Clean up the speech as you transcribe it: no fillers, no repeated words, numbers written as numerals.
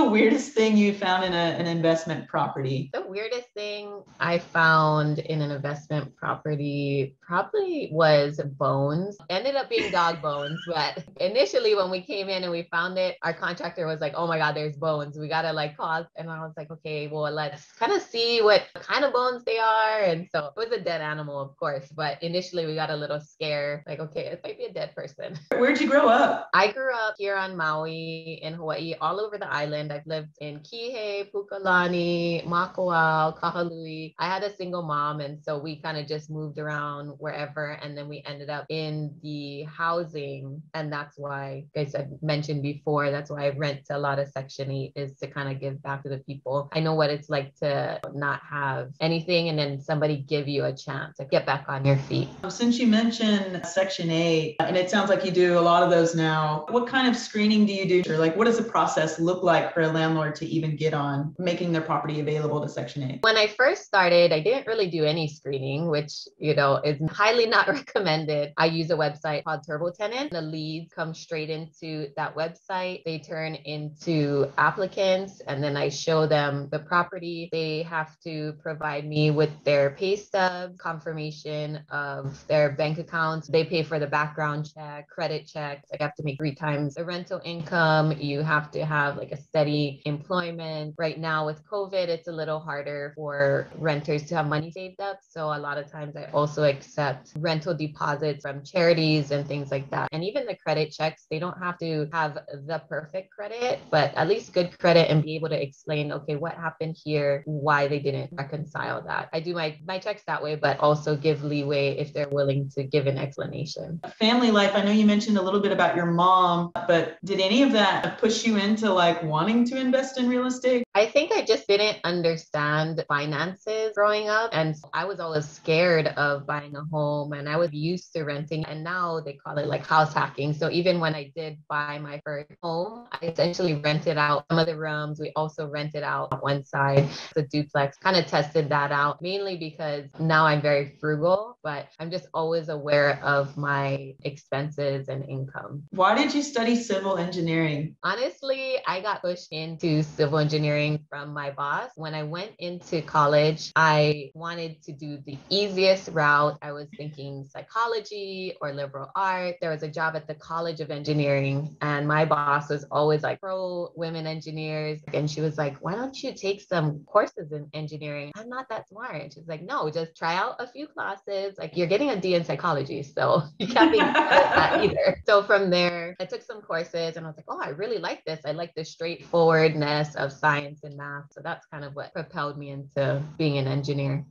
the weirdest thing you found in an investment property? The weirdest thing I found in an investment property probably was bones. Ended up being dog bones, but initially when we came in and we found it, our contractor was like, "Oh my God, there's bones. We gotta like pause." And I was like, "Okay, well, let's kind of see what kind of bones they are." And so it was a dead animal, of course, but initially we got a little scared, like, okay, it might be a dead person. Where'd you grow up? I grew up here on Maui in Hawaii, all over the island. I've lived in Kihei, Pukalani, Makawao, Kahului. I had a single mom, and so we kind of just moved around wherever, and then we ended up in the housing, and that's why, like I mentioned before, that's why I rent to a lot of Section 8 is to kind of give back to the people. I know what it's like to not have anything, and then somebody give you a chance to get back on your feet. Since you mentioned Section 8, and it sounds like you do a lot of those now, what kind of screening do you do? Or like, what does the process look like for a landlord to even get on making their property available to Section 8? When I first started, I didn't really do any screening, which, is highly not recommended. I use a website called Turbo Tenant. The leads come straight into that website. They turn into applicants, and then I show them the property. They have to provide me with their pay stub, confirmation of their bank accounts. They pay for the background check, credit checks. I have to make 3 times the rental income. You have to have like a steady employment. Right now with COVID, it's a little harder for renters to have money saved up. So a lot of times I also accept rental deposits from charities and things like that. And even the credit checks, they don't have to have the perfect credit, but at least good credit, and be able to explain, okay, what happened here, why they didn't reconcile that. I do my checks that way, but also give leeway if they're willing to give an explanation. Family life, I know you mentioned a little bit about your mom, but did any of that push you into like wanting to invest in real estate? I think I just didn't understand finances growing up. And I was always scared of buying a home, and I was used to renting. And now they call it like house hacking. So even when I did buy my first home, I essentially rented out some of the rooms. We also rented out one side, the duplex, kind of tested that out, mainly because now I'm very frugal, but I'm just always aware of my expenses and income. Why did you study civil engineering? Honestly, I got pushed into civil engineering from my boss. When I went into college, I wanted to do the easiest route. I was thinking psychology or liberal arts. There was a job at the College of Engineering, and my boss was always like pro women engineers. And she was like, "Why don't you take some courses in engineering? I'm not that smart." And she's like, "No, just try out a few classes. Like, you're getting a D in psychology, so you can't be good at that either." So from there, I took some courses, and I was like, "Oh, I really like this. I like the straightforwardness of science and math." So that's kind of what propelled me into being an engineer.